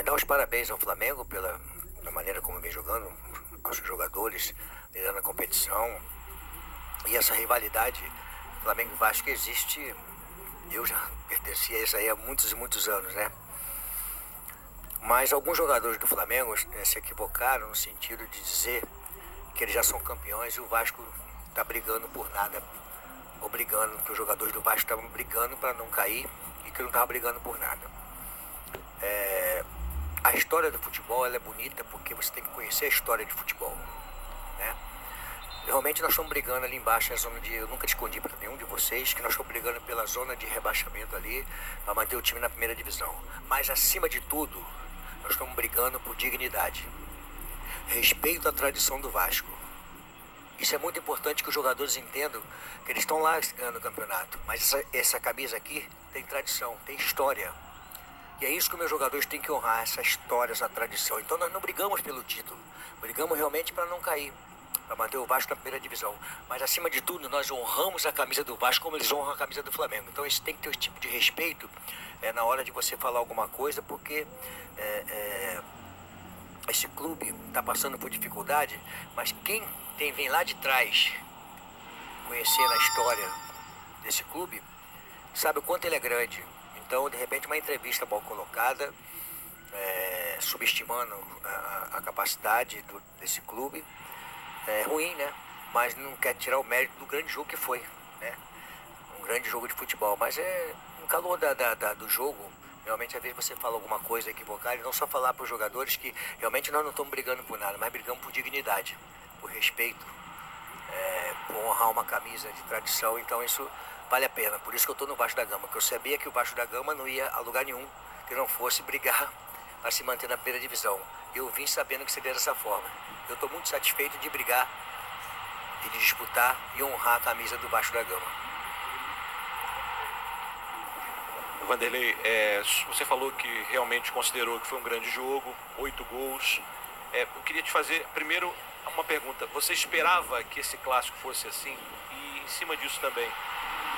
dar os parabéns ao Flamengo pela maneira como vem jogando, aos jogadores, liderando a competição. E essa rivalidade Flamengo e Vasco existe, eu já pertenci a isso aí há muitos e muitos anos, né? Mas alguns jogadores do Flamengo se equivocaram no sentido de dizer que eles já são campeões e o Vasco está brigando por nada, ou brigando, que os jogadores do Vasco estavam brigando para não cair e que não estavam brigando por nada. A história do futebol ela é bonita porque você tem que conhecer a história de futebol, né? Realmente nós estamos brigando ali embaixo, na zona de... Eu nunca escondi para nenhum de vocês que nós estamos brigando pela zona de rebaixamento ali, para manter o time na primeira divisão. Mas acima de tudo, nós estamos brigando por dignidade. Respeito à tradição do Vasco. Isso é muito importante que os jogadores entendam que eles estão lá ganhando o campeonato. Mas essa camisa aqui tem tradição, tem história. E é isso que os meus jogadores têm que honrar, essa história, essa tradição. Então nós não brigamos pelo título, brigamos realmente para não cair, para manter o Vasco na primeira divisão. Mas acima de tudo, nós honramos a camisa do Vasco como eles honram a camisa do Flamengo. Então isso tem que ter esse tipo de respeito na hora de você falar alguma coisa, porque esse clube está passando por dificuldade, mas quem vem lá de trás conhecendo a história desse clube sabe o quanto ele é grande. Então, de repente, uma entrevista mal colocada, subestimando a capacidade desse clube, é ruim, né? Mas não quer tirar o mérito do grande jogo que foi, né? Um grande jogo de futebol. Mas no calor do jogo, realmente, às vezes você fala alguma coisa equivocada, e não só falar para os jogadores que realmente nós não estamos brigando por nada, mas brigamos por dignidade, por respeito, por honrar uma camisa de tradição. Então isso vale a pena. Por isso que eu estou no Vasco da Gama, porque eu sabia que o Vasco da Gama não ia a lugar nenhum que não fosse brigar para se manter na primeira divisão. Eu vim sabendo que seria dessa forma. Eu estou muito satisfeito de brigar e de disputar e honrar a camisa do Vasco da Gama. Vanderlei, você falou que realmente considerou que foi um grande jogo, 8 gols. Eu queria te fazer primeiro uma pergunta. Você esperava que esse clássico fosse assim? E em cima disso também,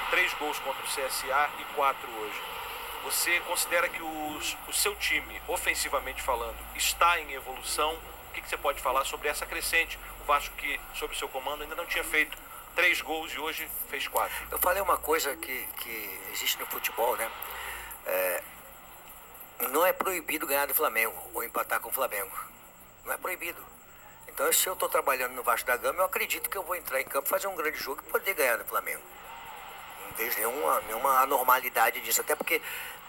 3 gols contra o CSA e 4 hoje. Você considera que o seu time, ofensivamente falando, está em evolução? O que você pode falar sobre essa crescente? O Vasco que, sob o seu comando, ainda não tinha feito 3 gols e hoje fez 4. Eu falei uma coisa que existe no futebol, né? Não é proibido ganhar do Flamengo ou empatar com o Flamengo. Não é proibido. Então, se eu estou trabalhando no Vasco da Gama, eu acredito que eu vou entrar em campo, fazer um grande jogo e poder ganhar do Flamengo. Não vejo nenhuma anormalidade disso, até porque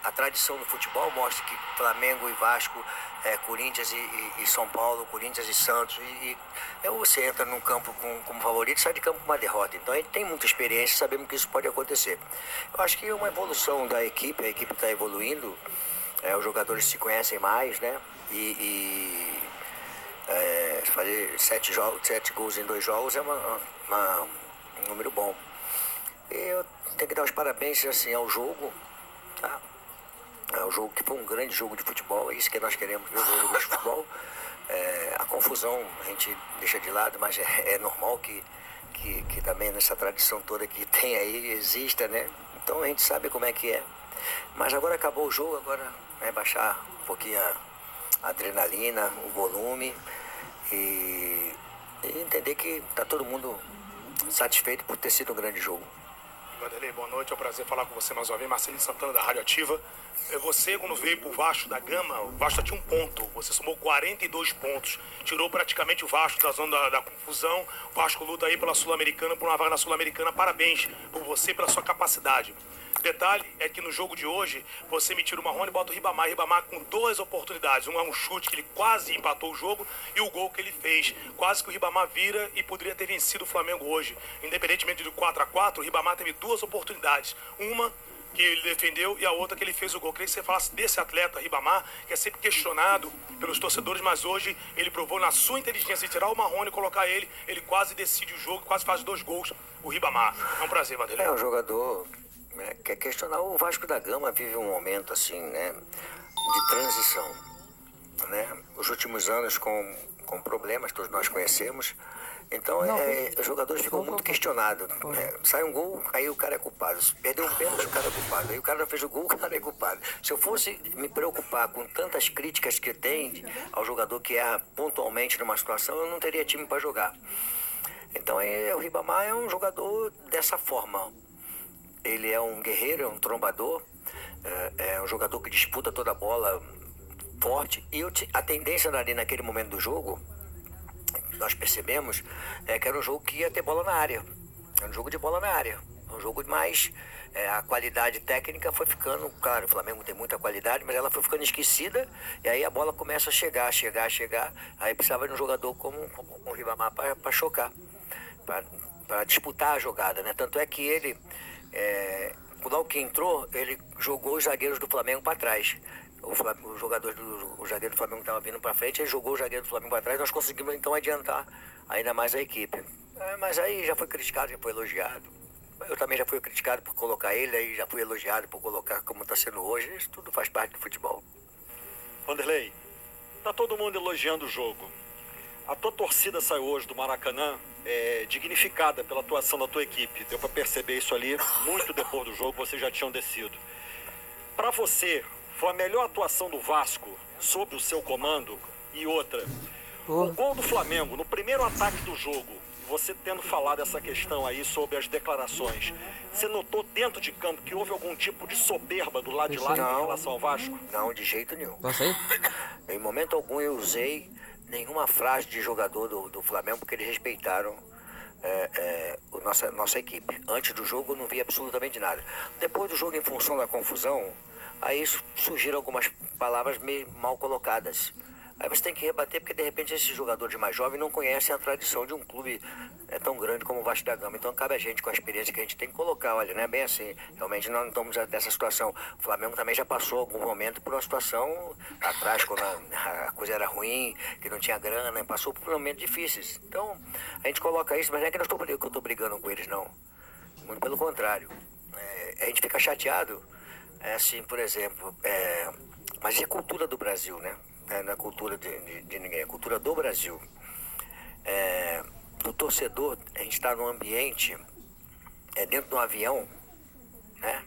a tradição do futebol mostra que Flamengo e Vasco, Corinthians e São Paulo, Corinthians e Santos, e você entra num campo como favorito e sai de campo com uma derrota. Então a gente tem muita experiência, sabemos que isso pode acontecer. Eu acho que é uma evolução da equipe, a equipe está evoluindo, os jogadores se conhecem mais, né? Fazer 7 gols em 2 jogos é um número bom. Eu tenho que dar os parabéns assim, ao jogo, tá? O jogo que foi um grande jogo de futebol, é isso que nós queremos ver, um jogo de futebol. A confusão a gente deixa de lado, mas é normal que também nessa tradição toda que tem aí exista, né? Então a gente sabe como é que é. Mas agora acabou o jogo, agora é baixar um pouquinho a adrenalina, o volume e entender que tá todo mundo satisfeito por ter sido um grande jogo. Vanderlei, boa noite, é um prazer falar com você mais uma vez. Marcelinho Santana da Rádio Ativa. Você, quando veio pro Vasco da Gama, o Vasco só tinha 1 ponto. Você somou 42 pontos. Tirou praticamente o Vasco da zona da confusão. O Vasco luta aí pela Sul-Americana, por uma vaga na Sul-Americana. Parabéns por você, pela sua capacidade. Detalhe é que no jogo de hoje, você me tira o Marrone e bota o Ribamar. Ribamar com 2 oportunidades. Um é um chute que ele quase empatou o jogo e o gol que ele fez. Quase que o Ribamar vira e poderia ter vencido o Flamengo hoje. Independentemente do 4-4, o Ribamar teve 2 oportunidades. Uma que ele defendeu e a outra que ele fez o gol. Queria que você falasse desse atleta, Ribamar, que é sempre questionado pelos torcedores, mas hoje ele provou na sua inteligência de tirar o Marrone e colocar ele quase decide o jogo, quase faz 2 gols, o Ribamar. É um prazer, Vanderlei. Um jogador quer questionar. O Vasco da Gama vive um momento assim, né, de transição, né? Os últimos anos com problemas, todos nós conhecemos, Então, os jogadores ficam muito questionados. Sai um gol, aí o cara é culpado. Se perdeu um pênalti, o cara é culpado. Aí o cara fez o gol, o cara é culpado. Se eu fosse me preocupar com tantas críticas que tem ao jogador que erra pontualmente numa situação, eu não teria time para jogar. Então, o Ribamar é um jogador dessa forma. Ele é um guerreiro, é um trombador, é um jogador que disputa toda a bola forte. E a tendência ali naquele momento do jogo, nós percebemos que era um jogo que ia ter bola na área. Era um jogo de bola na área. Um jogo de mais... a qualidade técnica foi ficando... Claro, o Flamengo tem muita qualidade, mas ela foi ficando esquecida. E aí a bola começa a chegar. Aí precisava de um jogador como o Ribamar para chocar. Para disputar a jogada, né? Tanto é que ele... logo que entrou, ele jogou os zagueiros do Flamengo para trás. O zagueiro do Flamengo estava vindo para frente, ele jogou o zagueiro do Flamengo para trás, nós conseguimos então adiantar ainda mais a equipe. Mas aí já foi criticado, já foi elogiado. Eu também já fui criticado por colocar ele, aí já fui elogiado por colocar como está sendo hoje. Isso tudo faz parte do futebol. Vanderlei, tá todo mundo elogiando o jogo. A tua torcida saiu hoje do Maracanã dignificada pela atuação da tua equipe. Deu para perceber isso ali muito depois do jogo, vocês já tinham descido. Para você, foi a melhor atuação do Vasco sob o seu comando? E outra, o gol do Flamengo no primeiro ataque do jogo, você tendo falado essa questão aí sobre as declarações, você notou dentro de campo que houve algum tipo de soberba do lado de lá em relação ao Vasco? Não, de jeito nenhum. Nossa, aí? Em momento algum eu usei nenhuma frase de jogador do Flamengo, porque eles respeitaram nossa equipe. Antes do jogo eu não vi absolutamente nada. Depois do jogo, em função da confusão, aí surgiram algumas palavras meio mal colocadas. Aí você tem que rebater, porque de repente esses jogadores mais jovens não conhecem a tradição de um clube tão grande como o Vasco da Gama. Então cabe a gente, com a experiência que a gente tem, que colocar, olha, não é bem assim. Realmente nós não estamos nessa situação. O Flamengo também já passou algum momento por uma situação atrás, quando a coisa era ruim, que não tinha grana, passou por momentos difíceis. Então a gente coloca isso, mas não é que eu estou brigando com eles, não. Muito pelo contrário. A gente fica chateado, assim, por exemplo, mas é a cultura do Brasil, né? Não é cultura de ninguém, é cultura do Brasil. Do torcedor, a gente está num ambiente, dentro de um avião, né?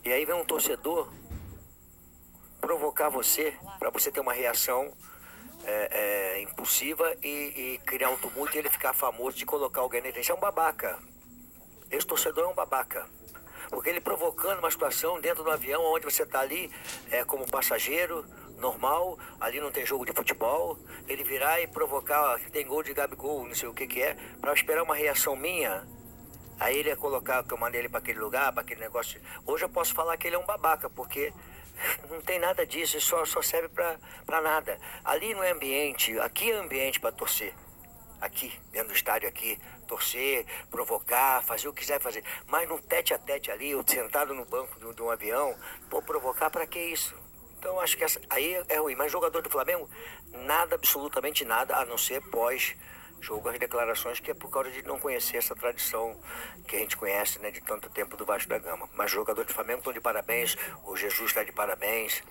E aí vem um torcedor provocar você, para você ter uma reação impulsiva e criar um tumulto e ele ficar famoso de colocar alguém na internet. É um babaca. Esse torcedor é um babaca. Porque ele provocando uma situação dentro do avião, onde você está ali como passageiro, normal, ali não tem jogo de futebol, ele virar e provocar, tem gol de Gabigol, não sei o que é, para esperar uma reação minha, aí ele ia colocar que eu mandei ele para aquele lugar, para aquele negócio. Hoje eu posso falar que ele é um babaca, porque não tem nada disso, isso só serve para nada. Ali no ambiente, aqui é ambiente para torcer. Aqui, dentro do estádio aqui, torcer, provocar, fazer o que quiser fazer. Mas no tete a tete ali, eu sentado no banco de um avião, provocar para que isso? Então acho que aí é ruim. Mas jogador do Flamengo, nada, absolutamente nada, a não ser pós-jogo as declarações, que é por causa de não conhecer essa tradição que a gente conhece, né, de tanto tempo do Vasco da Gama. Mas jogador do Flamengo estão de parabéns, o Jesus está de parabéns,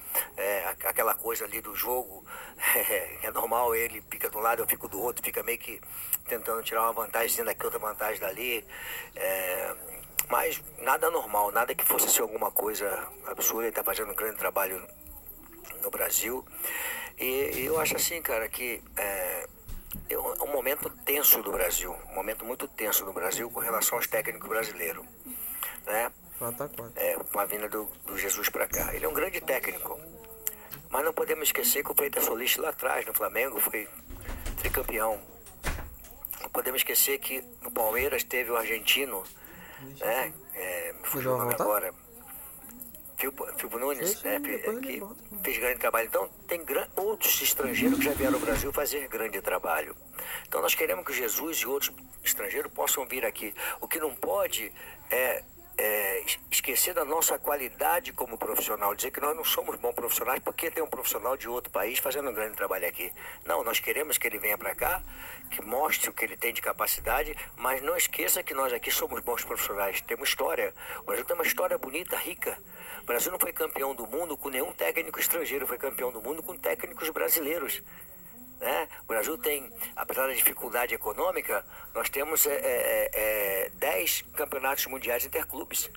aquela coisa ali do jogo, é normal, ele fica de um lado, eu fico do outro, fica meio que tentando tirar uma vantagem daqui, outra vantagem dali. Mas nada normal, nada que fosse ser alguma coisa absurda. Ele está fazendo um grande trabalho no Brasil. E eu acho assim, cara, que é um momento tenso do Brasil, um momento muito tenso do Brasil com relação aos técnicos brasileiros, né? Com a vinda do Jesus para cá. Ele é um grande técnico, mas não podemos esquecer que o Freitas Solis lá atrás no Flamengo foi tricampeão. Não podemos esquecer que no Palmeiras teve o argentino, né? Me fugiu o nome agora. Filpo Nunes, né, que fez grande trabalho. Então, tem outros estrangeiros que já vieram ao Brasil fazer grande trabalho. Então, nós queremos que o Jesus e outros estrangeiros possam vir aqui. O que não pode é esquecer da nossa qualidade como profissional, dizer que nós não somos bons profissionais porque tem um profissional de outro país fazendo um grande trabalho aqui. Não, nós queremos que ele venha para cá, que mostre o que ele tem de capacidade, mas não esqueça que nós aqui somos bons profissionais, temos história. O Brasil tem uma história bonita, rica. O Brasil não foi campeão do mundo com nenhum técnico estrangeiro, foi campeão do mundo com técnicos brasileiros. né? O Brasil tem, apesar da dificuldade econômica, nós temos 10 campeonatos mundiais interclubes.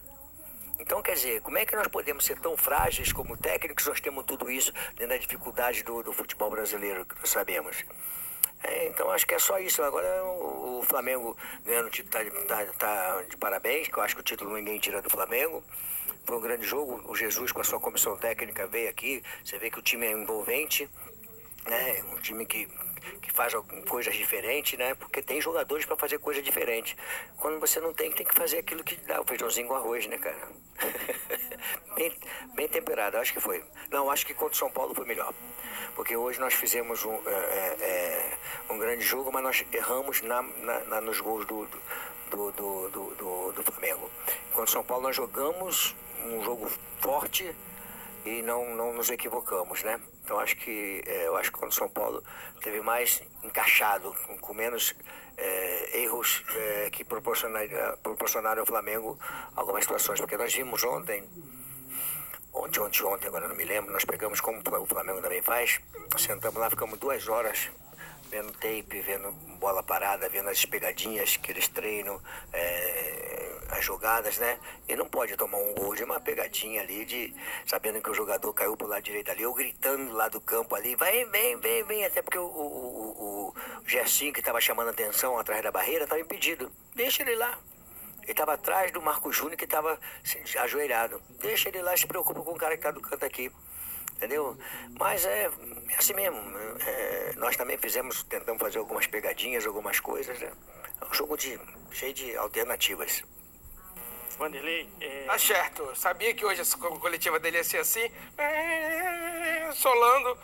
Então, quer dizer, como é que nós podemos ser tão frágeis como técnicos? Nós temos tudo isso dentro da dificuldade do futebol brasileiro, que nós sabemos. Então, acho que é só isso. Agora, o Flamengo ganhando o título tá de parabéns, que eu acho que o título ninguém tira do Flamengo. Foi um grande jogo. O Jesus, com a sua comissão técnica, veio aqui. Você vê que o time é envolvente, né? Um time que faz coisas diferentes, né? Porque tem jogadores para fazer coisas diferentes. Quando você não tem, tem que fazer aquilo que dá, o feijãozinho com arroz, né, cara? bem temperado, acho que foi. Não, acho que contra o São Paulo foi melhor. Porque hoje nós fizemos um grande jogo, mas nós erramos nos gols do Flamengo. Contra o São Paulo nós jogamos um jogo forte e não nos equivocamos, né? Então acho que quando o São Paulo teve mais encaixado, com menos erros que proporcionaram ao Flamengo algumas situações, porque nós vimos ontem, agora não me lembro, nós pegamos, como o Flamengo também faz, sentamos lá, ficamos 2 horas vendo tape, vendo bola parada, vendo as pegadinhas que eles treinam, as jogadas, né? E não pode tomar um gol de uma pegadinha ali, sabendo que o jogador caiu pro lado direito ali, ou gritando lá do campo ali, vem, até porque o Gersinho, que estava chamando a atenção atrás da barreira, estava impedido. Deixa ele lá. Ele estava atrás do Marco Júnior, que estava ajoelhado. Deixa ele lá, se preocupa com o cara que está do canto aqui. Entendeu? Mas é assim mesmo. Nós também tentamos fazer algumas pegadinhas, algumas coisas, né? É um jogo cheio de alternativas. Vanderlei, Tá certo. Sabia que hoje a coletiva dele ia ser assim, solando.